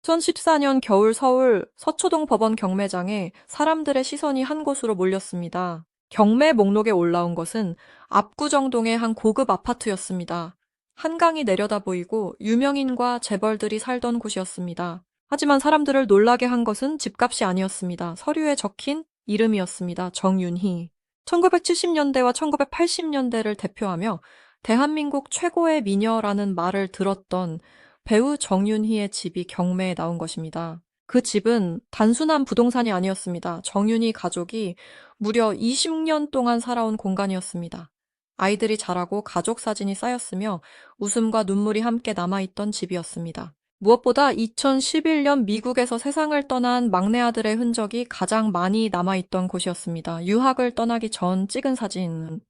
2014년 겨울 서울 서초동 법원 경매장에 사람들의 시선이 한 곳으로 몰렸습니다. 경매 목록에 올라온 것은 압구정동의 한 고급 아파트였습니다. 한강이 내려다 보이고 유명인과 재벌들이 살던 곳이었습니다. 하지만 사람들을 놀라게 한 것은 집값이 아니었습니다. 서류에 적힌 이름이었습니다. 정윤희. 1970년대와 1980년대를 대표하며 대한민국 최고의 미녀라는 말을 들었던 배우 정윤희의 집이 경매에 나온 것입니다. 그 집은 단순한 부동산이 아니었습니다. 정윤희 가족이 무려 20년 동안 살아온 공간이었습니다. 아이들이 자라고 가족 사진이 쌓였으며 웃음과 눈물이 함께 남아있던 집이었습니다. 무엇보다 2011년 미국에서 세상을 떠난 막내 아들의 흔적이 가장 많이 남아있던 곳이었습니다. 유학을 떠나기 전 찍은 사진,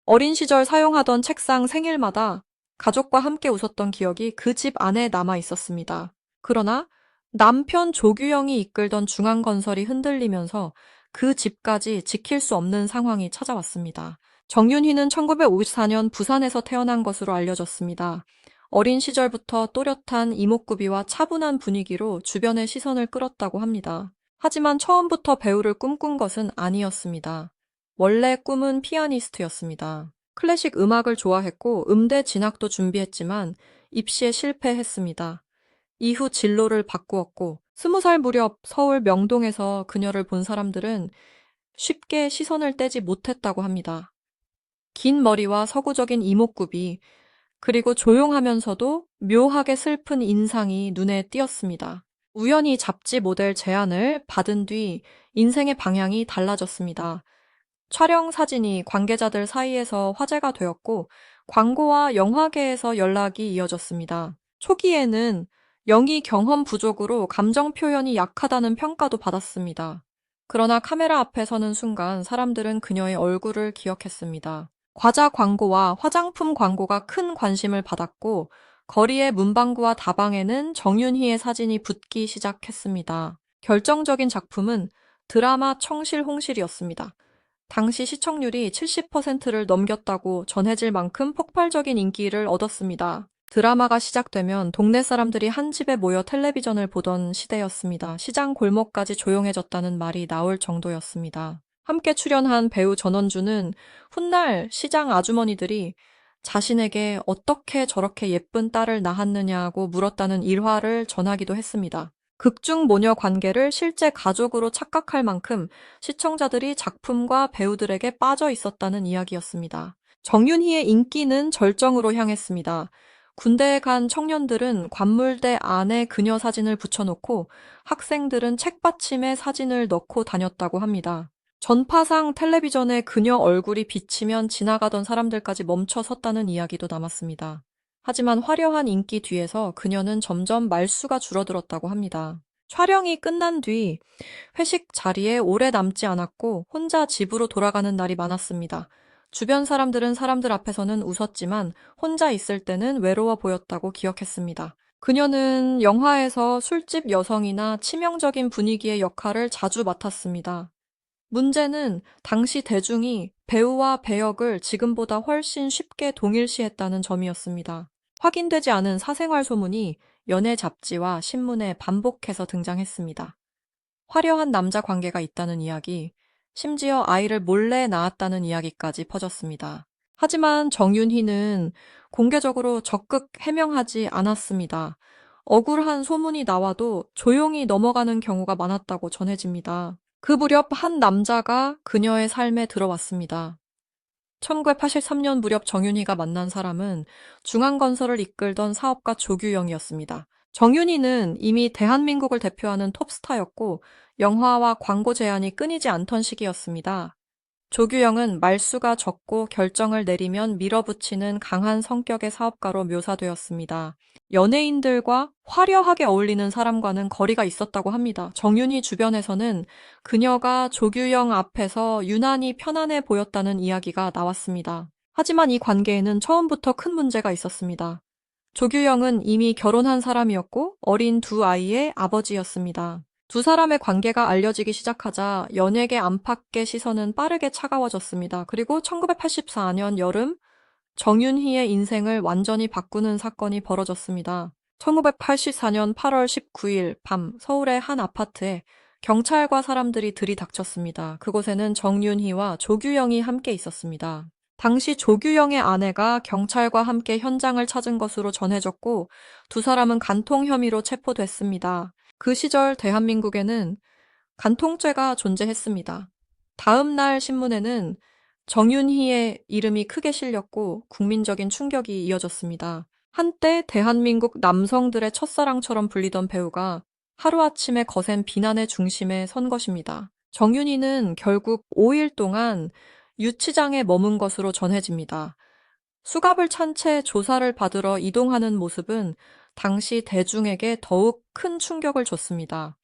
어린 시절 사용하던 책상 생일마다 가족과 함께 웃었던 기억이 그 집 안에 남아 있었습니다. 그러나 남편 조규영이 이끌던 중앙건설이 흔들리면서 그 집까지 지킬 수 없는 상황이 찾아왔습니다. 정윤희는 1954년 부산에서 태어난 것으로 알려졌습니다. 어린 시절부터 또렷한 이목구비와 차분한 분위기로 주변의 시선을 끌었다고 합니다. 하지만 처음부터 배우를 꿈꾼 것은 아니었습니다. 원래 꿈은 피아니스트였습니다. 클래식 음악을 좋아했고 음대 진학도 준비했지만 입시에 실패했습니다. 이후 진로를 바꾸었고 20살 무렵 서울 명동에서 그녀를 본 사람들은 쉽게 시선을 떼지 못했다고 합니다. 긴 머리와 서구적인 이목구비, 그리고 조용하면서도 묘하게 슬픈 인상이 눈에 띄었습니다. 우연히 잡지 모델 제안을 받은 뒤 인생의 방향이 달라졌습니다. 촬영 사진이 관계자들 사이에서 화제가 되었고 광고와 영화계에서 연락이 이어졌습니다. 초기에는 연기 경험 부족으로 감정 표현이 약하다는 평가도 받았습니다. 그러나 카메라 앞에 서는 순간 사람들은 그녀의 얼굴을 기억했습니다. 과자 광고와 화장품 광고가 큰 관심을 받았고 거리의 문방구와 다방에는 정윤희의 사진이 붙기 시작했습니다. 결정적인 작품은 드라마 청실홍실이었습니다. 당시 시청률이 70%를 넘겼다고 전해질 만큼 폭발적인 인기를 얻었습니다. 드라마가 시작되면 동네 사람들이 한 집에 모여 텔레비전을 보던 시대였습니다. 시장 골목까지 조용해졌다는 말이 나올 정도였습니다. 함께 출연한 배우 전원주는 훗날 시장 아주머니들이 자신에게 어떻게 저렇게 예쁜 딸을 낳았느냐고 물었다는 일화를 전하기도 했습니다. 극중 모녀 관계를 실제 가족으로 착각할 만큼 시청자들이 작품과 배우들에게 빠져 있었다는 이야기였습니다. 정윤희의 인기는 절정으로 향했습니다. 군대에 간 청년들은 관물대 안에 그녀 사진을 붙여놓고 학생들은 책받침에 사진을 넣고 다녔다고 합니다. 전파상 텔레비전에 그녀 얼굴이 비치면 지나가던 사람들까지 멈춰 섰다는 이야기도 남았습니다. 하지만 화려한 인기 뒤에서 그녀는 점점 말수가 줄어들었다고 합니다. 촬영이 끝난 뒤 회식 자리에 오래 남지 않았고 혼자 집으로 돌아가는 날이 많았습니다. 주변 사람들은 사람들 앞에서는 웃었지만 혼자 있을 때는 외로워 보였다고 기억했습니다. 그녀는 영화에서 술집 여성이나 치명적인 분위기의 역할을 자주 맡았습니다. 문제는 당시 대중이 배우와 배역을 지금보다 훨씬 쉽게 동일시했다는 점이었습니다. 확인되지 않은 사생활 소문이 연예 잡지와 신문에 반복해서 등장했습니다. 화려한 남자 관계가 있다는 이야기, 심지어 아이를 몰래 낳았다는 이야기까지 퍼졌습니다. 하지만 정윤희는 공개적으로 적극 해명하지 않았습니다. 억울한 소문이 나와도 조용히 넘어가는 경우가 많았다고 전해집니다. 그 무렵 한 남자가 그녀의 삶에 들어왔습니다. 1983년 무렵 정윤희가 만난 사람은 중앙건설을 이끌던 사업가 조규영이었습니다. 정윤희는 이미 대한민국을 대표하는 톱스타였고 영화와 광고 제안이 끊이지 않던 시기였습니다. 조규영은 말수가 적고 결정을 내리면 밀어붙이는 강한 성격의 사업가로 묘사되었습니다. 연예인들과 화려하게 어울리는 사람과는 거리가 있었다고 합니다. 정윤희 주변에서는 그녀가 조규영 앞에서 유난히 편안해 보였다는 이야기가 나왔습니다. 하지만 이 관계에는 처음부터 큰 문제가 있었습니다. 조규영은 이미 결혼한 사람이었고 어린 두 아이의 아버지였습니다. 두 사람의 관계가 알려지기 시작하자 연예계 안팎의 시선은 빠르게 차가워졌습니다. 그리고 1984년 여름 정윤희의 인생을 완전히 바꾸는 사건이 벌어졌습니다. 1984년 8월 19일 밤 서울의 한 아파트에 경찰과 사람들이 들이닥쳤습니다. 그곳에는 정윤희와 조규영이 함께 있었습니다. 당시 조규영의 아내가 경찰과 함께 현장을 찾은 것으로 전해졌고 두 사람은 간통 혐의로 체포됐습니다. 그 시절 대한민국에는 간통죄가 존재했습니다. 다음 날 신문에는 정윤희의 이름이 크게 실렸고 국민적인 충격이 이어졌습니다. 한때 대한민국 남성들의 첫사랑처럼 불리던 배우가 하루아침에 거센 비난의 중심에 선 것입니다. 정윤희는 결국 5일 동안 유치장에 머문 것으로 전해집니다. 수갑을 찬 채 조사를 받으러 이동하는 모습은 당시 대중에게 더욱 큰 충격을 줬습니다.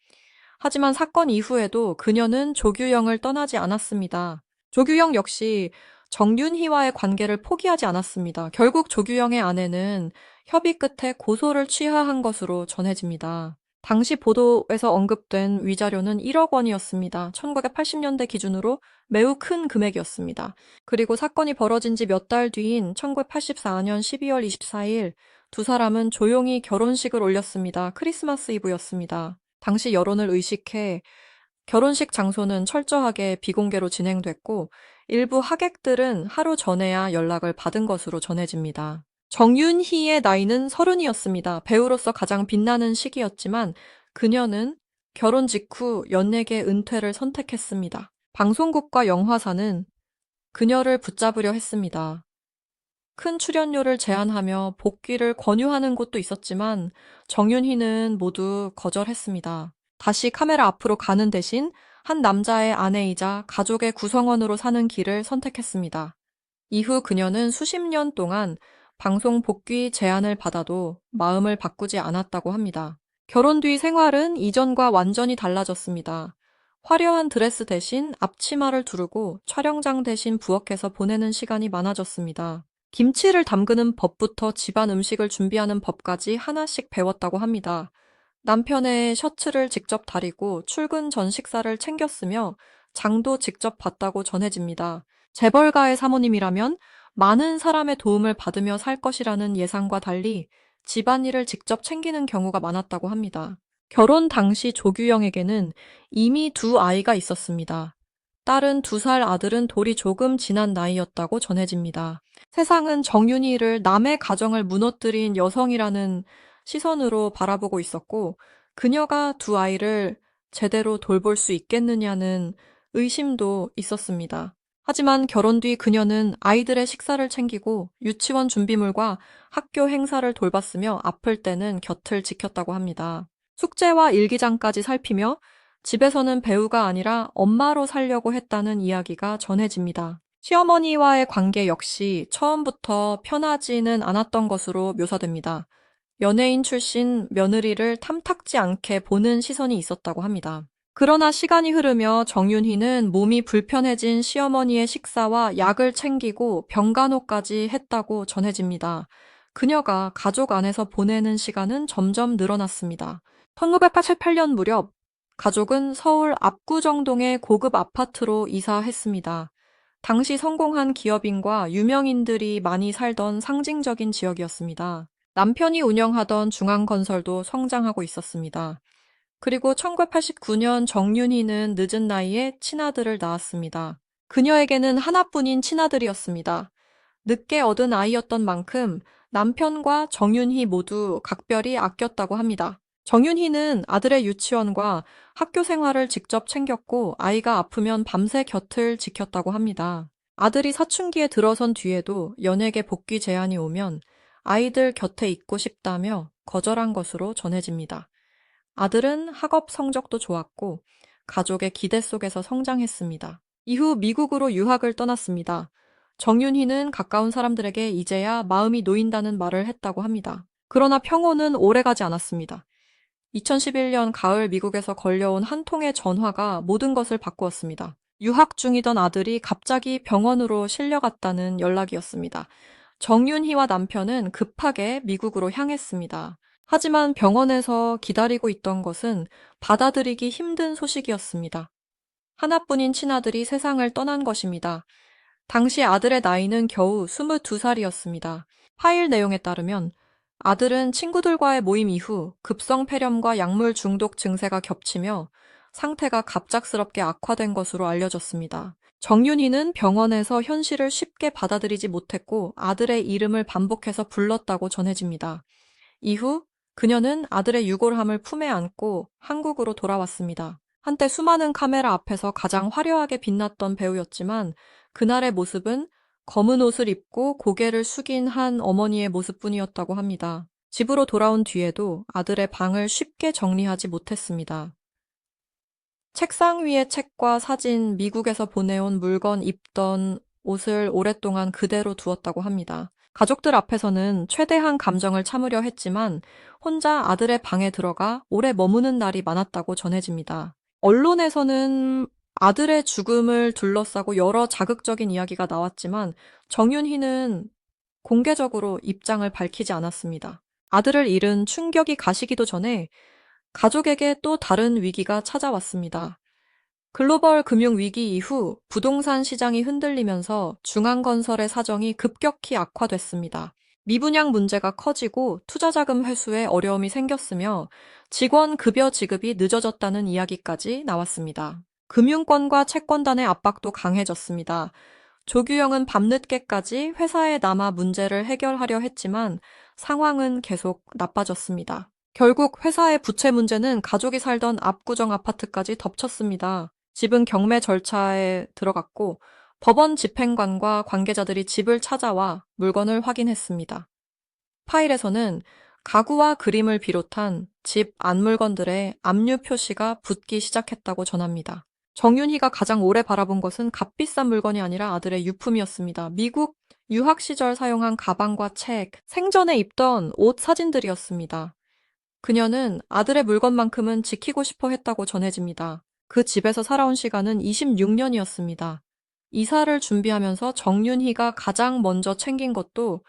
하지만 사건 이후에도 그녀는 조규영을 떠나지 않았습니다. 조규영 역시 정윤희와의 관계를 포기하지 않았습니다. 결국 조규영의 아내는 협의 끝에 고소를 취하한 것으로 전해집니다. 당시 보도에서 언급된 위자료는 1억 원이었습니다. 1980년대 기준으로 매우 큰 금액이었습니다. 그리고 사건이 벌어진 지 몇 달 뒤인 1984년 12월 24일 두 사람은 조용히 결혼식을 올렸습니다. 크리스마스 이브였습니다. 당시 여론을 의식해 결혼식 장소는 철저하게 비공개로 진행됐고 일부 하객들은 하루 전에야 연락을 받은 것으로 전해집니다. 정윤희의 나이는 30이었습니다. 배우로서 가장 빛나는 시기였지만 그녀는 결혼 직후 연예계 은퇴를 선택했습니다. 방송국과 영화사는 그녀를 붙잡으려 했습니다. 큰 출연료를 제한하며 복귀를 권유하는 곳도 있었지만 정윤희는 모두 거절했습니다. 다시 카메라 앞으로 가는 대신 한 남자의 아내이자 가족의 구성원으로 사는 길을 선택했습니다. 이후 그녀는 수십 년 동안 방송 복귀 제안을 받아도 마음을 바꾸지 않았다고 합니다. 결혼 뒤 생활은 이전과 완전히 달라졌습니다. 화려한 드레스 대신 앞치마를 두르고 촬영장 대신 부엌에서 보내는 시간이 많아졌습니다. 김치를 담그는 법부터 집안 음식을 준비하는 법까지 하나씩 배웠다고 합니다. 남편의 셔츠를 직접 다리고 출근 전 식사를 챙겼으며 장도 직접 봤다고 전해집니다. 재벌가의 사모님이라면 많은 사람의 도움을 받으며 살 것이라는 예상과 달리 집안일을 직접 챙기는 경우가 많았다고 합니다. 결혼 당시 조규영에게는 이미 두 아이가 있었습니다. 딸은 2살, 아들은 돌이 조금 지난 나이였다고 전해집니다. 세상은 정윤희를 남의 가정을 무너뜨린 여성이라는 시선으로 바라보고 있었고, 그녀가 두 아이를 제대로 돌볼 수 있겠느냐는 의심도 있었습니다. 하지만 결혼 뒤 그녀는 아이들의 식사를 챙기고 유치원 준비물과 학교 행사를 돌봤으며 아플 때는 곁을 지켰다고 합니다. 숙제와 일기장까지 살피며 집에서는 배우가 아니라 엄마로 살려고 했다는 이야기가 전해집니다. 시어머니와의 관계 역시 처음부터 편하지는 않았던 것으로 묘사됩니다. 연예인 출신 며느리를 탐탁지 않게 보는 시선이 있었다고 합니다. 그러나 시간이 흐르며 정윤희는 몸이 불편해진 시어머니의 식사와 약을 챙기고 병간호까지 했다고 전해집니다. 그녀가 가족 안에서 보내는 시간은 점점 늘어났습니다. 1988년 무렵 가족은 서울 압구정동의 고급 아파트로 이사했습니다. 당시 성공한 기업인과 유명인들이 많이 살던 상징적인 지역이었습니다. 남편이 운영하던 중앙건설도 성장하고 있었습니다. 그리고 1989년 정윤희는 늦은 나이에 친아들을 낳았습니다. 그녀에게는 하나뿐인 친아들이었습니다. 늦게 얻은 아이였던 만큼 남편과 정윤희 모두 각별히 아꼈다고 합니다. 정윤희는 아들의 유치원과 학교 생활을 직접 챙겼고 아이가 아프면 밤새 곁을 지켰다고 합니다. 아들이 사춘기에 들어선 뒤에도 연예계 복귀 제안이 오면 아이들 곁에 있고 싶다며 거절한 것으로 전해집니다. 아들은 학업 성적도 좋았고 가족의 기대 속에서 성장했습니다. 이후 미국으로 유학을 떠났습니다. 정윤희는 가까운 사람들에게 이제야 마음이 놓인다는 말을 했다고 합니다. 그러나 평온은 오래가지 않았습니다. 2011년 가을 미국에서 걸려온 한 통의 전화가 모든 것을 바꾸었습니다. 유학 중이던 아들이 갑자기 병원으로 실려갔다는 연락이었습니다. 정윤희와 남편은 급하게 미국으로 향했습니다. 하지만 병원에서 기다리고 있던 것은 받아들이기 힘든 소식이었습니다. 하나뿐인 친아들이 세상을 떠난 것입니다. 당시 아들의 나이는 겨우 22살이었습니다. 파일 내용에 따르면 아들은 친구들과의 모임 이후 급성 폐렴과 약물 중독 증세가 겹치며 상태가 갑작스럽게 악화된 것으로 알려졌습니다. 정윤희는 병원에서 현실을 쉽게 받아들이지 못했고 아들의 이름을 반복해서 불렀다고 전해집니다. 이후 그녀는 아들의 유골함을 품에 안고 한국으로 돌아왔습니다. 한때 수많은 카메라 앞에서 가장 화려하게 빛났던 배우였지만 그날의 모습은 검은 옷을 입고 고개를 숙인 한 어머니의 모습뿐이었다고 합니다. 집으로 돌아온 뒤에도 아들의 방을 쉽게 정리하지 못했습니다. 책상 위에 책과 사진, 미국에서 보내온 물건, 입던 옷을 오랫동안 그대로 두었다고 합니다. 가족들 앞에서는 최대한 감정을 참으려 했지만 혼자 아들의 방에 들어가 오래 머무는 날이 많았다고 전해집니다. 언론에서는 아들의 죽음을 둘러싸고 여러 자극적인 이야기가 나왔지만 정윤희는 공개적으로 입장을 밝히지 않았습니다. 아들을 잃은 충격이 가시기도 전에 가족에게 또 다른 위기가 찾아왔습니다. 글로벌 금융 위기 이후 부동산 시장이 흔들리면서 중앙건설의 사정이 급격히 악화됐습니다. 미분양 문제가 커지고 투자자금 회수에 어려움이 생겼으며 직원 급여 지급이 늦어졌다는 이야기까지 나왔습니다. 금융권과 채권단의 압박도 강해졌습니다. 조규영은 밤늦게까지 회사에 남아 문제를 해결하려 했지만 상황은 계속 나빠졌습니다. 결국 회사의 부채 문제는 가족이 살던 압구정 아파트까지 덮쳤습니다. 집은 경매 절차에 들어갔고 법원 집행관과 관계자들이 집을 찾아와 물건을 확인했습니다. 파일에서는 가구와 그림을 비롯한 집 안물건들의 압류 표시가 붙기 시작했다고 전합니다. 정윤희가 가장 오래 바라본 것은 값비싼 물건이 아니라 아들의 유품이었습니다. 미국 유학 시절 사용한 가방과 책, 생전에 입던 옷 사진들이었습니다. 그녀는 아들의 물건만큼은 지키고 싶어 했다고 전해집니다. 그 집에서 살아온 시간은 26년이었습니다. 이사를 준비하면서 정윤희가 가장 먼저 챙긴 것도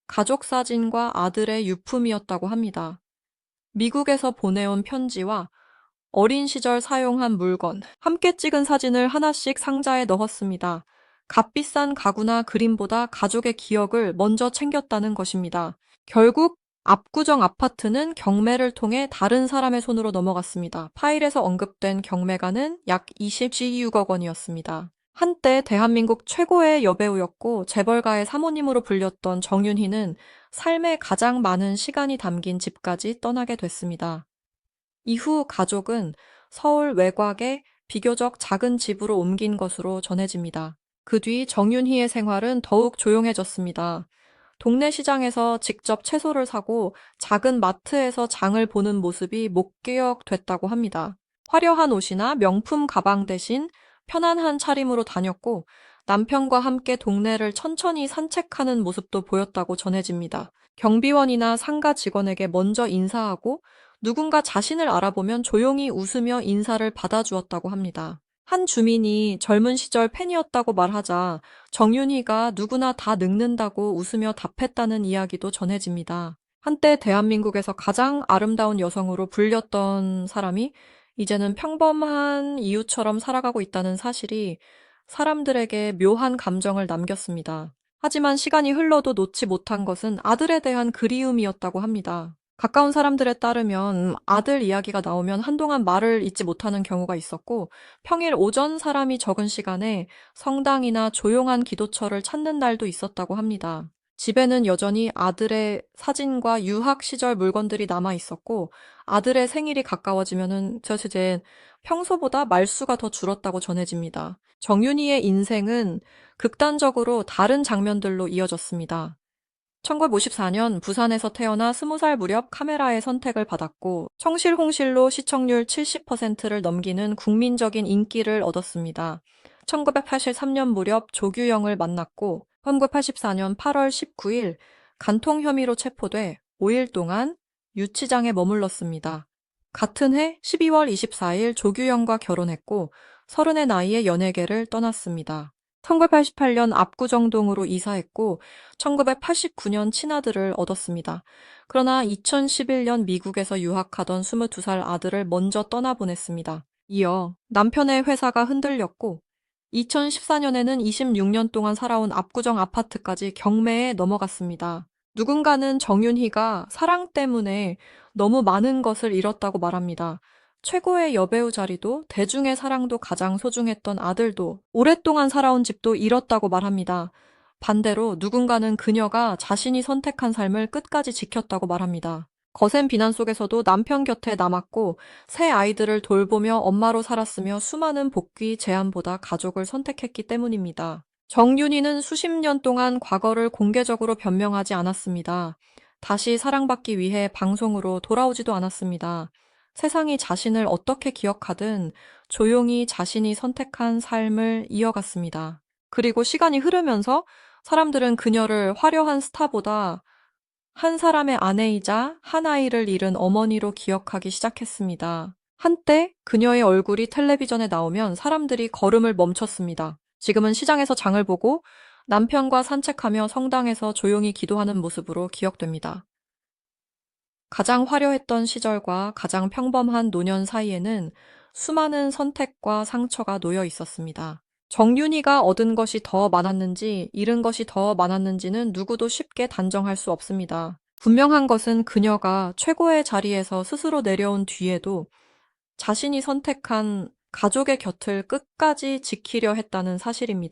가족 사진과 아들의 유품이었다고 합니다. 미국에서 보내온 편지와 어린 시절 사용한 물건, 함께 찍은 사진을 하나씩 상자에 넣었습니다. 값비싼 가구나 그림보다 가족의 기억을 먼저 챙겼다는 것입니다. 결국 압구정 아파트는 경매를 통해 다른 사람의 손으로 넘어갔습니다. 파일에서 언급된 경매가는 약 26억 원이었습니다. 한때 대한민국 최고의 여배우였고 재벌가의 사모님으로 불렸던 정윤희는 삶의 가장 많은 시간이 담긴 집까지 떠나게 됐습니다. 이후 가족은 서울 외곽의 비교적 작은 집으로 옮긴 것으로 전해집니다. 그 뒤 정윤희의 생활은 더욱 조용해졌습니다. 동네 시장에서 직접 채소를 사고 작은 마트에서 장을 보는 모습이 목격됐다고 합니다. 화려한 옷이나 명품 가방 대신 편안한 차림으로 다녔고 남편과 함께 동네를 천천히 산책하는 모습도 보였다고 전해집니다. 경비원이나 상가 직원에게 먼저 인사하고 누군가 자신을 알아보면 조용히 웃으며 인사를 받아주었다고 합니다. 한 주민이 젊은 시절 팬이었다고 말하자 정윤희가 누구나 다 늙는다고 웃으며 답했다는 이야기도 전해집니다. 한때 대한민국에서 가장 아름다운 여성으로 불렸던 사람이 이제는 평범한 이웃처럼 살아가고 있다는 사실이 사람들에게 묘한 감정을 남겼습니다. 하지만 시간이 흘러도 놓지 못한 것은 아들에 대한 그리움이었다고 합니다. 가까운 사람들에 따르면 아들 이야기가 나오면 한동안 말을 잇지 못하는 경우가 있었고 평일 오전 사람이 적은 시간에 성당이나 조용한 기도처를 찾는 날도 있었다고 합니다. 집에는 여전히 아들의 사진과 유학 시절 물건들이 남아 있었고 아들의 생일이 가까워지면은 이제 평소보다 말수가 더 줄었다고 전해집니다. 정윤희의 인생은 극단적으로 다른 장면들로 이어졌습니다. 1954년 부산에서 태어나 20살 무렵 카메라의 선택을 받았고 청실홍실로 시청률 70%를 넘기는 국민적인 인기를 얻었습니다. 1983년 무렵 조규영을 만났고 1984년 8월 19일 간통 혐의로 체포돼 5일 동안 유치장에 머물렀습니다. 같은 해 12월 24일 조규영과 결혼했고 30의 나이에 연예계를 떠났습니다. 1988년 압구정동으로 이사했고 1989년 친아들을 얻었습니다. 그러나 2011년 미국에서 유학하던 22살 아들을 먼저 떠나보냈습니다. 이어 남편의 회사가 흔들렸고 2014년에는 26년 동안 살아온 압구정 아파트까지 경매에 넘어갔습니다. 누군가는 정윤희가 사랑 때문에 너무 많은 것을 잃었다고 말합니다. 최고의 여배우 자리도, 대중의 사랑도, 가장 소중했던 아들도, 오랫동안 살아온 집도 잃었다고 말합니다. 반대로 누군가는 그녀가 자신이 선택한 삶을 끝까지 지켰다고 말합니다. 거센 비난 속에서도 남편 곁에 남았고 새 아이들을 돌보며 엄마로 살았으며 수많은 복귀 제안보다 가족을 선택했기 때문입니다. 정윤희는 수십 년 동안 과거를 공개적으로 변명하지 않았습니다. 다시 사랑받기 위해 방송으로 돌아오지도 않았습니다. 세상이 자신을 어떻게 기억하든 조용히 자신이 선택한 삶을 이어갔습니다. 그리고 시간이 흐르면서 사람들은 그녀를 화려한 스타보다 한 사람의 아내이자 한 아이를 잃은 어머니로 기억하기 시작했습니다. 한때 그녀의 얼굴이 텔레비전에 나오면 사람들이 걸음을 멈췄습니다. 지금은 시장에서 장을 보고 남편과 산책하며 성당에서 조용히 기도하는 모습으로 기억됩니다. 가장 화려했던 시절과 가장 평범한 노년 사이에는 수많은 선택과 상처가 놓여 있었습니다. 정윤희가 얻은 것이 더 많았는지 잃은 것이 더 많았는지는 누구도 쉽게 단정할 수 없습니다. 분명한 것은 그녀가 최고의 자리에서 스스로 내려온 뒤에도 자신이 선택한 가족의 곁을 끝까지 지키려 했다는 사실입니다.